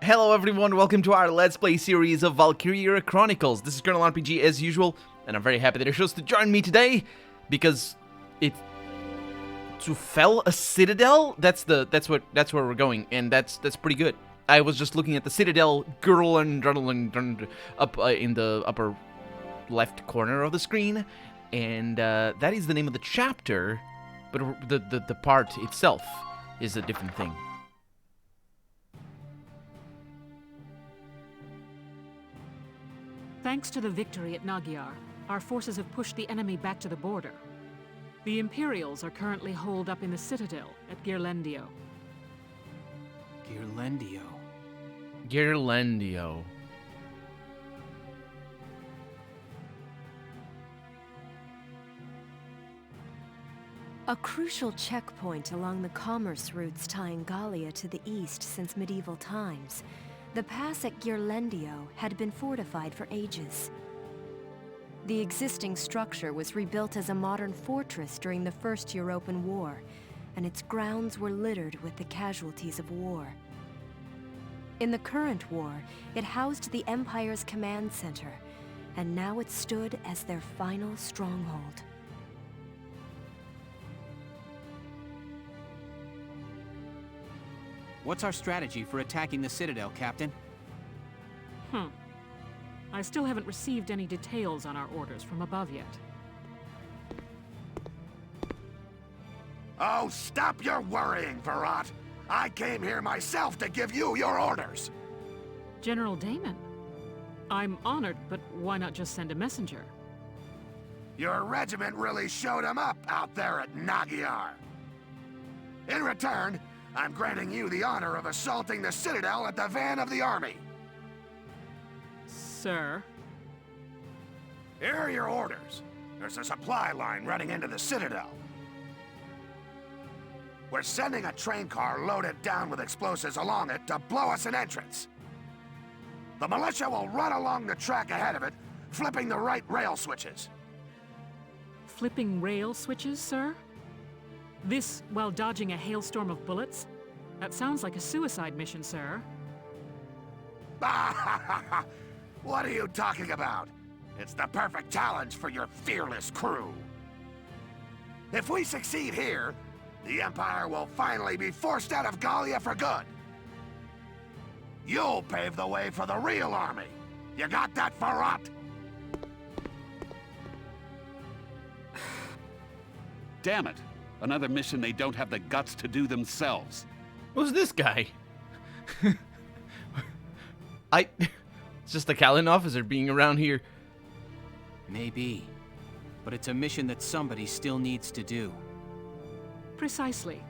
Hello everyone, welcome to our Let's Play series of Valkyria Chronicles. This is Colonel RPG as usual, and I'm very happy that you're chose to join me today, because to fell a citadel, that's where we're going, and that's pretty good. I was just looking at the citadel girl and up in the upper left corner of the screen, and that is the name of the chapter, but the part itself is a different thing. Thanks to the victory at Nagyar, our forces have pushed the enemy back to the border. The Imperials are currently holed up in the citadel at Girlendio. Girlendio. A crucial checkpoint along the commerce routes tying Gallia to the east since medieval times, the pass at Girlendio had been fortified for ages. The existing structure was rebuilt as a modern fortress during the First European War, and its grounds were littered with the casualties of war. In the current war, it housed the Empire's command center, and now it stood as their final stronghold. What's our strategy for attacking the Citadel, Captain? I still haven't received any details on our orders from above yet. Oh, stop your worrying, Virat! I came here myself to give you your orders! General Damon, I'm honored, but why not just send a messenger? Your regiment really showed 'em up out there at Nagyar. In return, I'm granting you the honor of assaulting the Citadel at the van of the army. Sir? Here are your orders. There's a supply line running into the Citadel. We're sending a train car loaded down with explosives along it to blow us an entrance. The militia will run along the track ahead of it, flipping the right rail switches. Flipping rail switches, sir? This while dodging a hailstorm of bullets? That sounds like a suicide mission, sir. What are you talking about? It's the perfect challenge for your fearless crew. If we succeed here, the Empire will finally be forced out of Gallia for good. You'll pave the way for the real army. You got that, Virat? Damn it! Another mission they don't have the guts to do themselves. Who's this guy? It's just a Kalin officer being around here. Maybe. But it's a mission that somebody still needs to do. Precisely.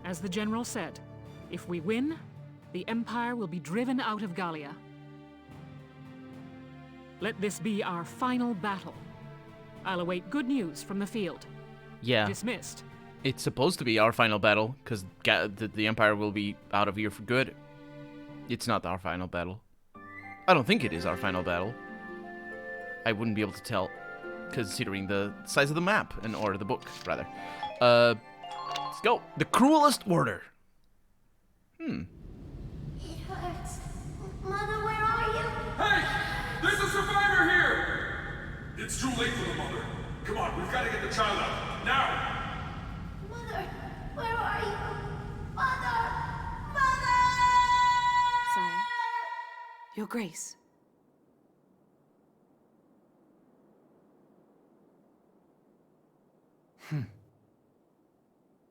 As the General said, if we win, the Empire will be driven out of Gallia. Let this be our final battle. I'll await good news from the field. Yeah. Dismissed. It's supposed to be our final battle, because the Empire will be out of here for good. It's not our final battle. I don't think it is our final battle. I wouldn't be able to tell, considering the size of the map, or the book, rather. Let's go. The cruelest order. It hurts. Mother, where are you? Hey! There's a survivor here! It's too late for the mother. Come on, we've got to get the child out. Now! Mother, where are you? Mother! Mother! Sire, Your Grace.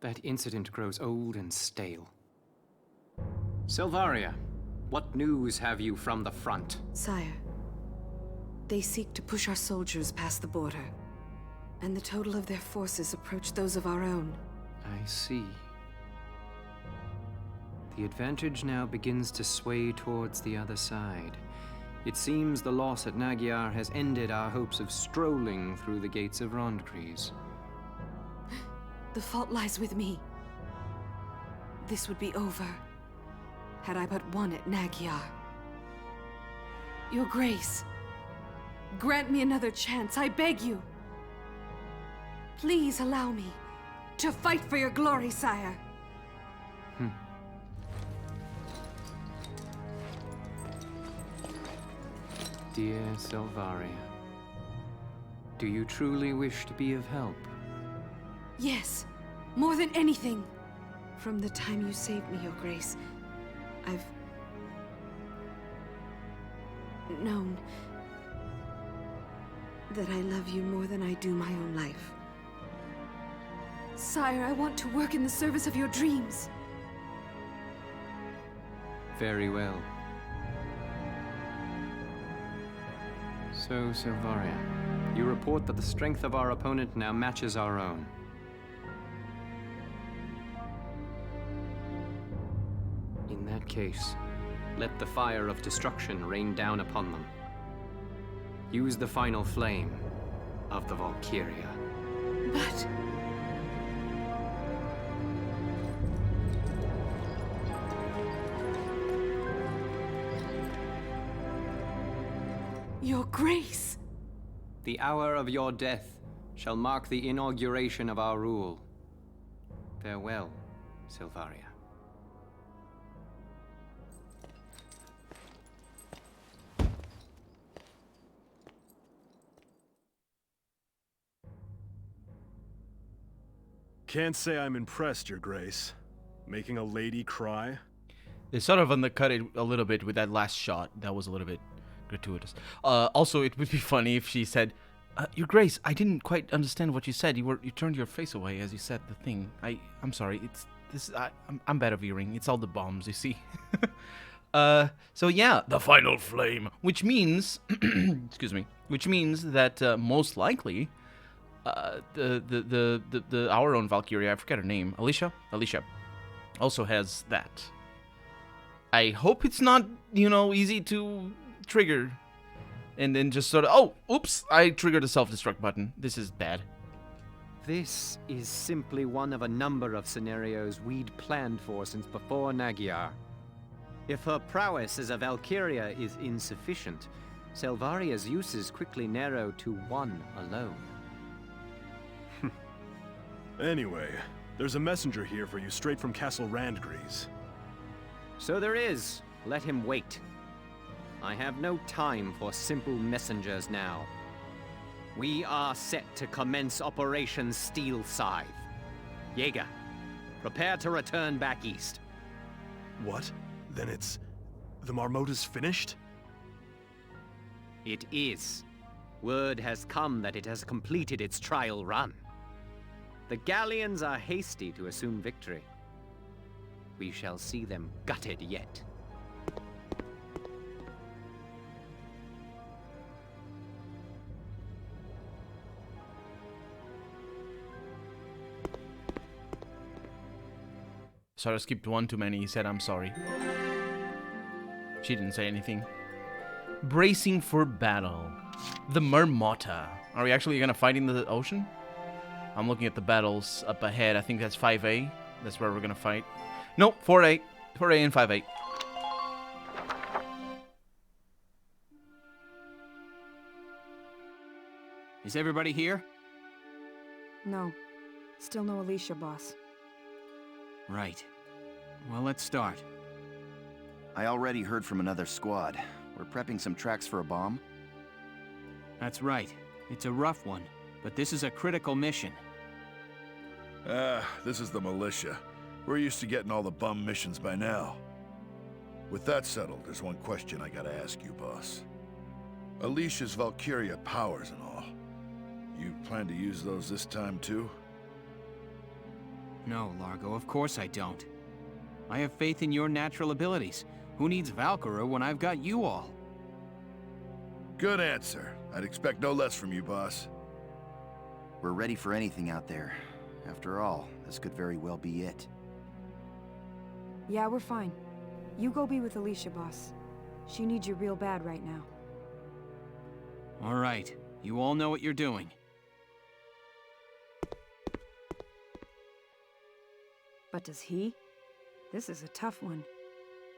That incident grows old and stale. Selvaria, what news have you from the front? Sire, they seek to push our soldiers past the border, and the total of their forces approach those of our own. I see. The advantage now begins to sway towards the other side. It seems the loss at Nagyar has ended our hopes of strolling through the gates of Rondgries. The fault lies with me. This would be over had I but won at Nagyar. Your Grace, grant me another chance, I beg you. Please allow me to fight for your glory, sire. Dear Silvaria, do you truly wish to be of help? Yes, more than anything. From the time you saved me, Your Grace, I've known that I love you more than I do my own life. Sire, I want to work in the service of your dreams. Very well. So, Silvaria, you report that the strength of our opponent now matches our own. In that case, let the fire of destruction rain down upon them. Use the final flame of the Valkyria. But... Your Grace! The hour of your death shall mark the inauguration of our rule. Farewell, Silvaria. Can't say I'm impressed, Your Grace. Making a lady cry? They sort of undercut it a little bit with that last shot. That was a little bit gratuitous. Also, it would be funny if she said, Your Grace, I didn't quite understand what you said. You turned your face away as you said the thing. I'm sorry. I'm bad of hearing. It's all the bombs, you see. So yeah, the final flame, which means, excuse me, which means that most likely, our own Valkyria, I forget her name, Alicia, also has that. I hope it's not, easy to trigger, and then just sort of, oh, oops, I triggered the self-destruct button. This is bad. This is simply one of a number of scenarios we'd planned for since before Nagyar. If her prowess as a Valkyria is insufficient, Silvaria's uses quickly narrow to one alone. Anyway, there's a messenger here for you straight from Castle Randgrease. So there is. Let him wait. I have no time for simple messengers now. We are set to commence Operation Steel Scythe. Jaeger, prepare to return back east. What? Then the Marmota's finished? It is. Word has come that it has completed its trial run. The Galleons are hasty to assume victory. We shall see them gutted yet. Sorry, I skipped one too many. He said, I'm sorry. She didn't say anything. Bracing for battle. The Marmota. Are we actually going to fight in the ocean? I'm looking at the battles up ahead. I think that's 5A. That's where we're going to fight. Nope, 4A. 4A and 5A. Is everybody here? No. Still no Alicia, boss. Right. Well, let's start. I already heard from another squad. We're prepping some tracks for a bomb. That's right. It's a rough one, but this is a critical mission. This is the militia. We're used to getting all the bum missions by now. With that settled, there's one question I gotta ask you, boss. Alicia's Valkyria powers and all. You plan to use those this time too? No, Largo, of course I don't. I have faith in your natural abilities. Who needs Valkyria when I've got you all? Good answer. I'd expect no less from you, boss. We're ready for anything out there. After all, this could very well be it. Yeah, we're fine. You go be with Alicia, boss. She needs you real bad right now. All right. You all know what you're doing. But does he? This is a tough one.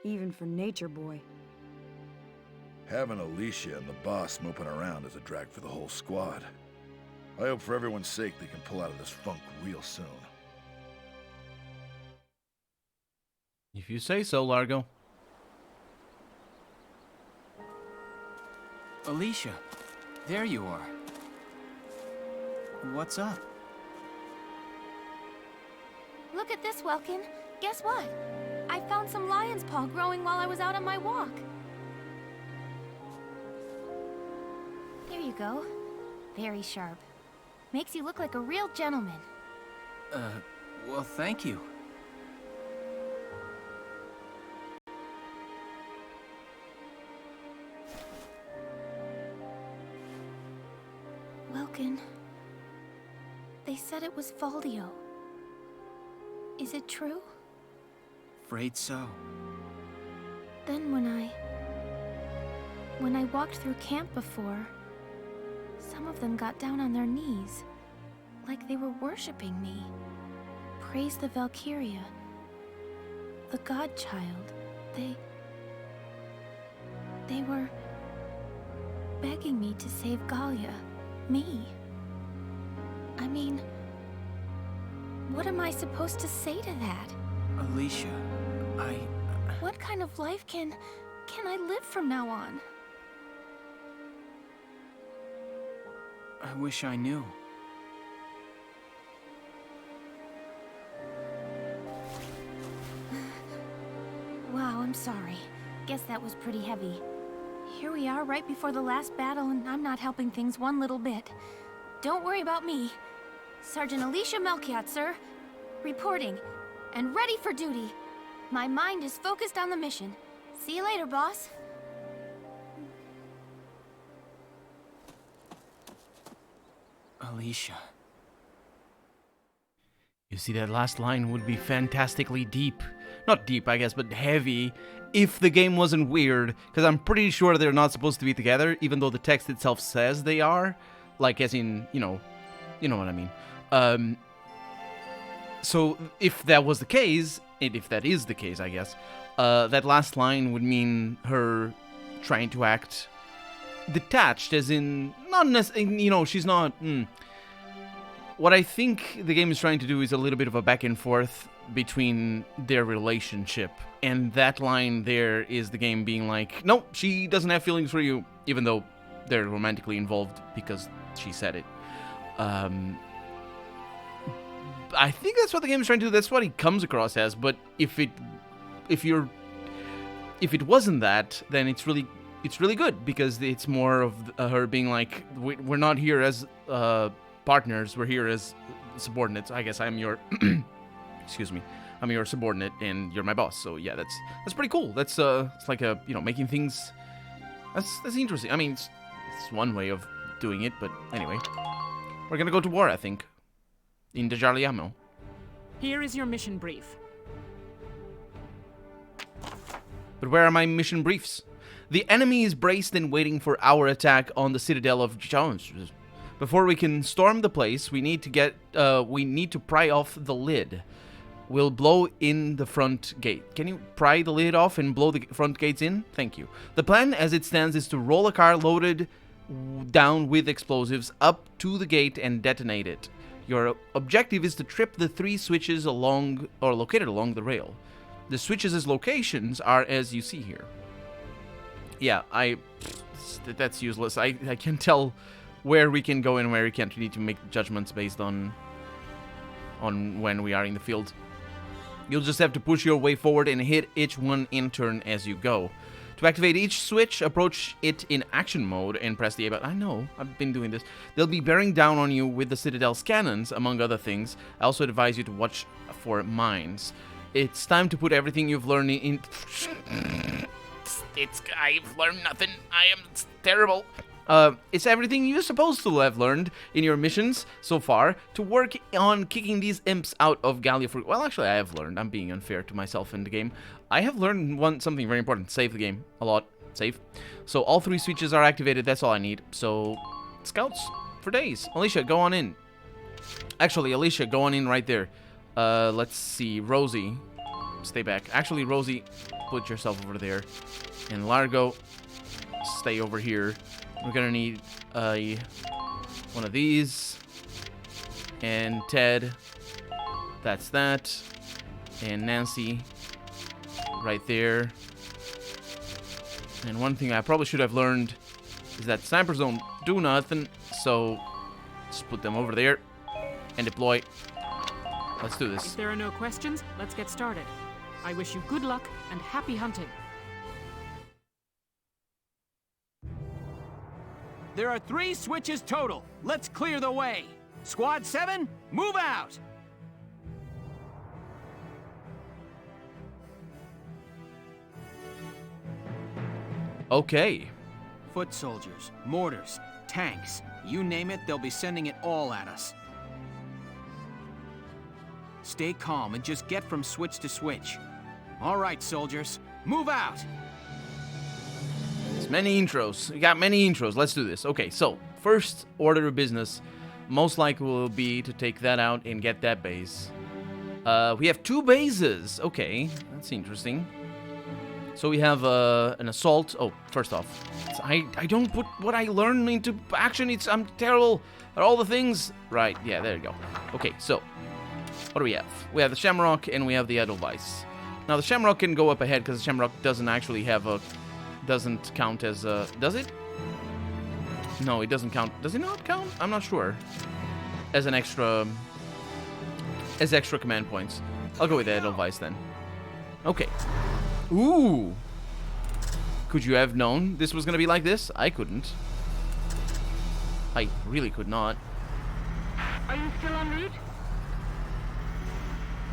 Even for Nature Boy. Having Alicia and the boss moping around is a drag for the whole squad. I hope for everyone's sake they can pull out of this funk real soon. If you say so, Largo. Alicia, there you are. What's up? Look at this, Welkin. Guess what? I found some lion's paw growing while I was out on my walk. Here you go. Very sharp. Makes you look like a real gentleman. Well, thank you. Welkin. They said it was Valdio. Is it true? Afraid so. Then when I walked through camp before, some of them got down on their knees, like they were worshipping me. Praise the Valkyria, the godchild. They were begging me to save Gallia, me. I mean, what am I supposed to say to that? Alicia, What kind of life can I live from now on? I wish I knew. Wow, I'm sorry. Guess that was pretty heavy. Here we are right before the last battle, and I'm not helping things one little bit. Don't worry about me. Sergeant Alicia Melchiot, sir. Reporting. And ready for duty. My mind is focused on the mission. See you later, boss. Alicia. You see, that last line would be fantastically deep. Not deep, I guess, but heavy, if the game wasn't weird, because I'm pretty sure they're not supposed to be together, even though the text itself says they are. Like, as in, you know what I mean. So, if that was the case, and if that is the case, I guess, that last line would mean her trying to act detached, as in, not necessarily, you know, she's not... What I think the game is trying to do is a little bit of a back and forth between their relationship, and that line there is the game being like, no, she doesn't have feelings for you, even though they're romantically involved because she said it. I think that's what the game is trying to do. That's what it comes across as. But if it wasn't that, then it's really good, because it's more of her being like, we're not here as partners, we're here as subordinates. I guess I'm your excuse me, I'm your subordinate and you're my boss. So yeah, that's pretty cool. That's it's like a, you know, making things, that's interesting. I mean, it's one way of doing it, but anyway, we're gonna go to war, I think, in Dejaliamo. Here is your mission brief. But where are my mission briefs? The enemy is braced and waiting for our attack on the citadel of Jones. Before we can storm the place, we need to pry off the lid. We'll blow in the front gate. Can you pry the lid off and blow the front gates in? Thank you. The plan as it stands is to roll a car loaded down with explosives up to the gate and detonate it. Your objective is to trip the 3 switches located along the rail. The switches' locations are as you see here. Yeah, that's useless. I can tell where we can go and where we can't. We need to make judgments based on when we are in the field. You'll just have to push your way forward and hit each one in turn as you go. To activate each switch, approach it in action mode and press the A button. I know, I've been doing this. They'll be bearing down on you with the Citadel's cannons, among other things. I also advise you to watch for mines. It's time to put everything you've learned in... I've learned nothing. I am terrible. It's everything you're supposed to have learned in your missions so far to work on kicking these imps out of Gallia. Well, actually, I have learned. I'm being unfair to myself in the game. I have learned something very important. Save the game. A lot. Save. So all 3 switches are activated. That's all I need. So, scouts for days. Alicia, go on in. Actually, Alicia, go on in right there. Let's see. Rosie, stay back. Actually, Rosie, put yourself over there. And Largo, stay over here. We're gonna need one of these. And Ted, that's that. And Nancy, right there. And one thing I probably should have learned is that snipers don't do nothing, so just put them over there and deploy. Let's do this. If there are no questions, let's get started. I wish you good luck and happy hunting. There are 3 switches total. Let's clear the way. Squad 7, move out! Okay. Foot soldiers, mortars, tanks, you name it, they'll be sending it all at us. Stay calm and just get from switch to switch. All right, soldiers, move out! There's many intros. We got many intros. Let's do this. Okay, so first order of business most likely will be to take that out and get that base. We have 2 bases. Okay, that's interesting. So we have an assault. Oh, first off, I don't put what I learn into action. I'm terrible at all the things. Right, yeah, there you go. Okay, so what do we have? We have the Shamrock and we have the Edelweiss. Now the Shamrock can go up ahead because the Shamrock doesn't actually have a... doesn't count as a... does it? No, it doesn't count. Does it not count? I'm not sure. As an extra... as extra command points. I'll go with the Edelweiss then. Okay. Ooh! Could you have known this was gonna be like this? I couldn't. I really could not. Are you still en route?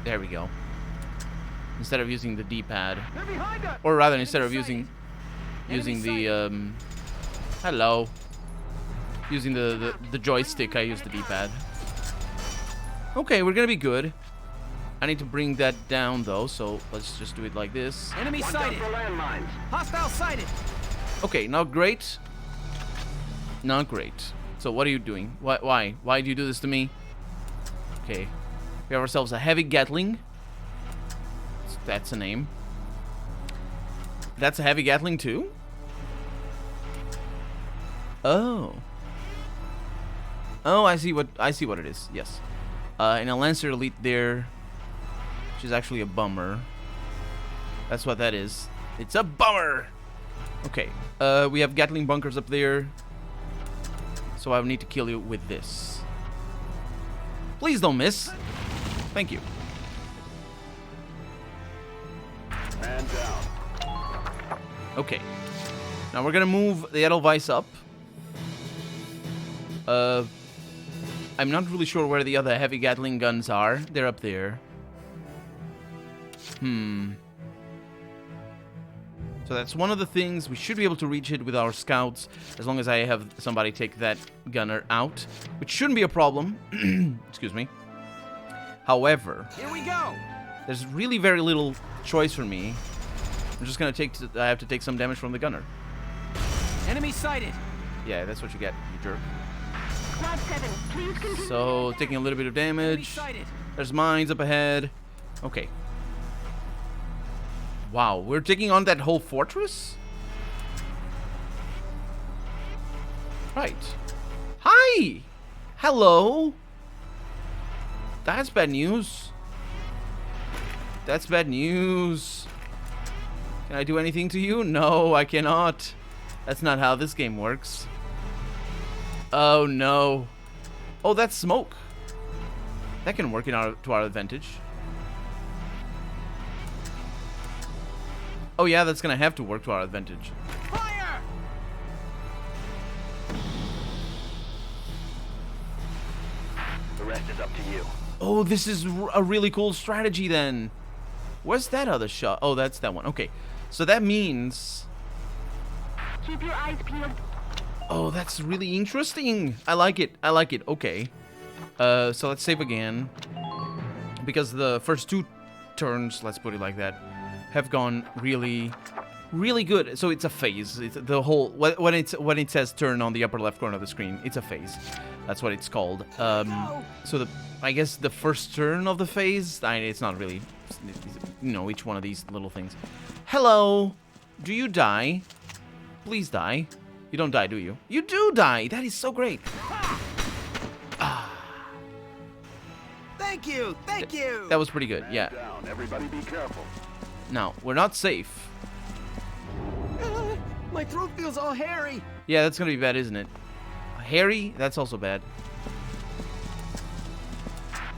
There we go. Instead of using the D-pad. Or rather, instead of using the, hello. Using the joystick, I use the D-pad. Okay, we're gonna be good. I need to bring that down, though, so let's just do it like this. Enemy sighted! Hostile sighted! Okay, not great. Not great. So what are you doing? Why? Why do you do this to me? Okay. We have ourselves a heavy Gatling. That's a name. That's a heavy Gatling, too? Oh. Oh, I see what it is. Yes. And a Lancer Elite there, which is actually a bummer. That's what that is. It's a bummer. Okay. We have Gatling bunkers up there. So I need to kill you with this. Please don't miss. Thank you. Man down. Okay. Now we're gonna move the Edelweiss up. I'm not really sure where the other heavy Gatling guns are. They're up there. So that's one of the things. We should be able to reach it with our scouts as long as I have somebody take that gunner out, which shouldn't be a problem. Excuse me. However, here we go. There's really very little choice for me. I'm just gonna I have to take some damage from the gunner. Enemy sighted. Yeah, that's what you get, you jerk. Squad 7, please continue. So taking a little bit of damage. There's mines up ahead. Okay. Wow, we're taking on that whole fortress? Right. Hi! Hello! That's bad news. That's bad news. Can I do anything to you? No, I cannot. That's not how this game works. Oh, no. Oh, that's smoke. That can work to our advantage. Oh, yeah, that's gonna have to work to our advantage. Fire! The rest is up to you. Oh, this is a really cool strategy then. Where's that other shot? Oh, that's that one. Okay. So that means... Keep your eyes peeled. Oh, that's really interesting. I like it. I like it. Okay. So let's save again. Because the first 2 turns, let's put it like that, have gone really, really good. So it's a phase. It's the whole... When it says turn on the upper left corner of the screen, it's a phase. That's what it's called. So I guess the first turn of the phase, it's not really, you know, each one of these little things. Hello. Do you die? Please die. You don't die, do you? You do die. That is so great. Thank you. Thank you. That was pretty good. Yeah. Down. Everybody be careful. Now, we're not safe. My throat feels all hairy. Yeah, that's gonna be bad, isn't it? Hairy? That's also bad.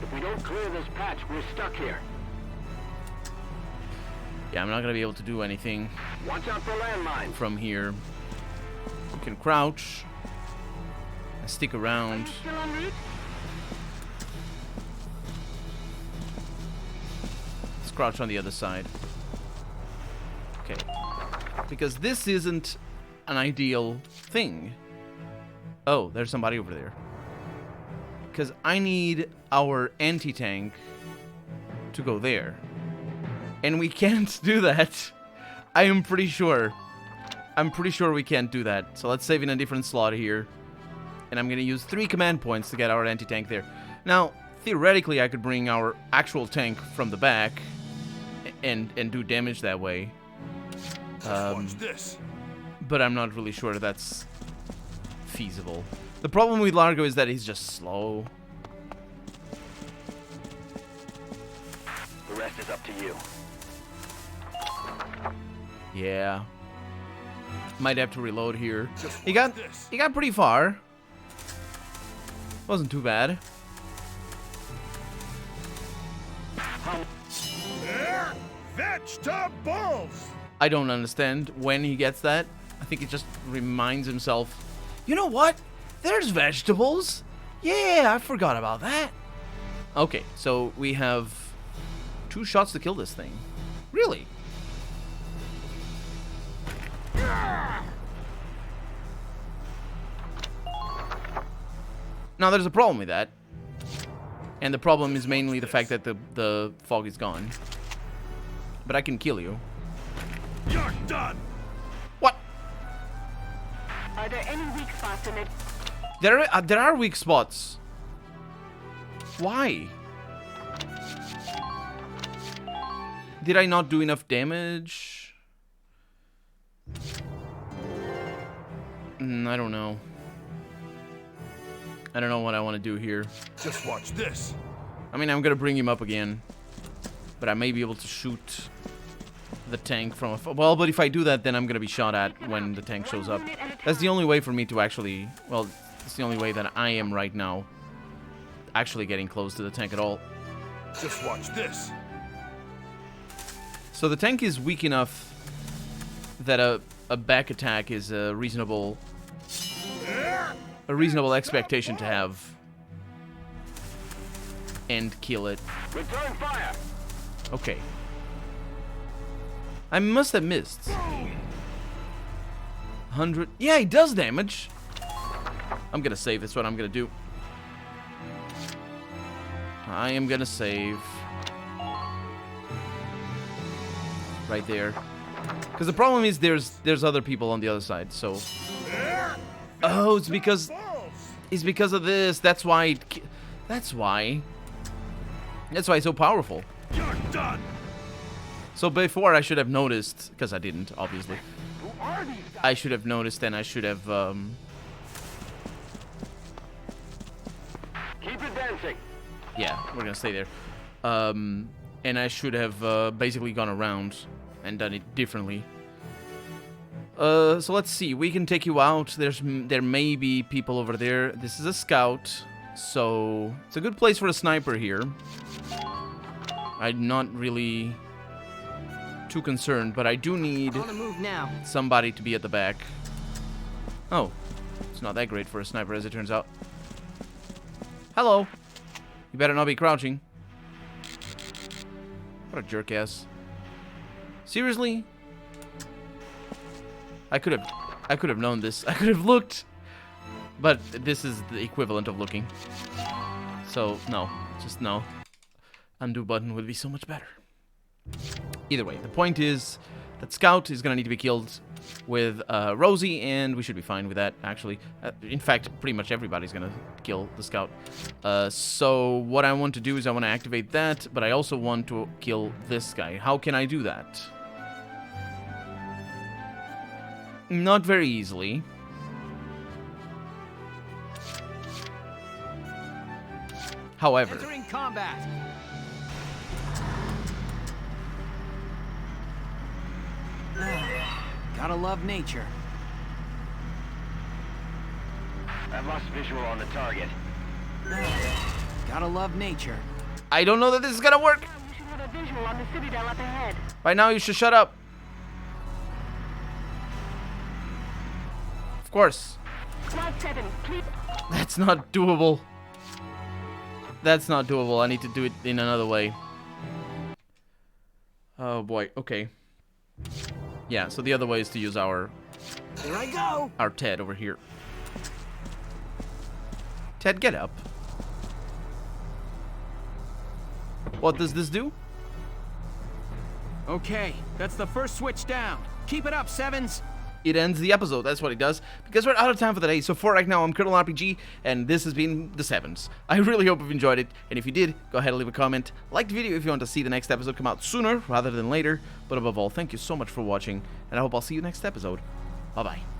If we don't clear this patch, we're stuck here. Yeah, I'm not gonna be able to do anything. Watch out for landmines. From here. We can crouch. And stick around. Still en route? Let's crouch on the other side. Okay. Because this isn't an ideal thing. Oh, there's somebody over there. Because I need our anti-tank to go there. And we can't do that. I am pretty sure. I'm pretty sure we can't do that. So let's save in a different slot here. And I'm going to use 3 command points to get our anti-tank there. Now, theoretically, I could bring our actual tank from the back and do damage that way. Watch this. But I'm not really sure that's feasible. The problem with Largo is that he's just slow. The rest is up to you. Yeah. Might have to reload here. He got pretty far. Wasn't too bad. Vegetables! I don't understand when he gets that. I think he just reminds himself, you know what? There's vegetables. Yeah, I forgot about that. Okay, so we have 2 shots to kill this thing. Really? Now, there's a problem with that. And the problem is mainly the fact that the fog is gone. But I can kill you. You're done! What? Are there any weak spots in it? There are weak spots. Why? Did I not do enough damage? I don't know. I don't know what I want to do here. Just watch this. I mean, I'm gonna bring him up again, but I may be able to shoot the tank from afar. Well, but if I do that, then I'm gonna be shot at when the tank shows up. That's the only way for me to actually, well, it's the only way that I am right now actually getting close to the tank at all. Just watch this. So the tank is weak enough that a back attack is a reasonable expectation to have and kill it. Return fire. Okay. I must have missed. 100. Yeah, he does damage. I'm gonna save. That's what I'm gonna do. I am gonna save. Right there. Because the problem is there's other people on the other side, so... Oh, it's because of this. That's why it's so powerful. You're done. So before I should have noticed, because I didn't, obviously. I should have noticed and I should have Keep it dancing. yeah, we're gonna stay there. And I should have basically gone around and done it differently. So let's see. We can take you out. There may be people over there. This is a scout, so it's a good place for a sniper here. I'm not really too concerned, but I do need somebody to be at the back. Oh, it's not that great for a sniper, as it turns out. Hello. You better not be crouching. What a jerk-ass. Seriously? I could have known this. I could have looked. But this is the equivalent of looking. So, no. Just no. Undo button would be so much better. Either way, the point is that Scout is going to need to be killed with Rosie, and we should be fine with that, actually. In fact, pretty much everybody's going to kill the Scout. So what I want to do is I want to activate that, but I also want to kill this guy. How can I do that? Not very easily. However... Entering combat. Gotta love nature. I've lost visual on the target. Gotta love nature. I don't know that this is gonna work. You should have a visual on the citadel up ahead. By now, you should shut up. Of course. Squad 7, please. That's not doable. That's not doable. I need to do it in another way. Oh boy. Okay. Yeah. So the other way is to use our. Here I go. Our Ted over here. Ted, get up. What does this do? Okay, that's the first switch down. Keep it up, Sevens. It ends the episode. That's what it does. Because we're out of time for the day. So for right now, I'm Colonel RPG, and this has been The Sevens. I really hope you've enjoyed it. And if you did, go ahead and leave a comment. Like the video if you want to see the next episode come out sooner rather than later. But above all, thank you so much for watching, and I hope I'll see you next episode. Bye-bye.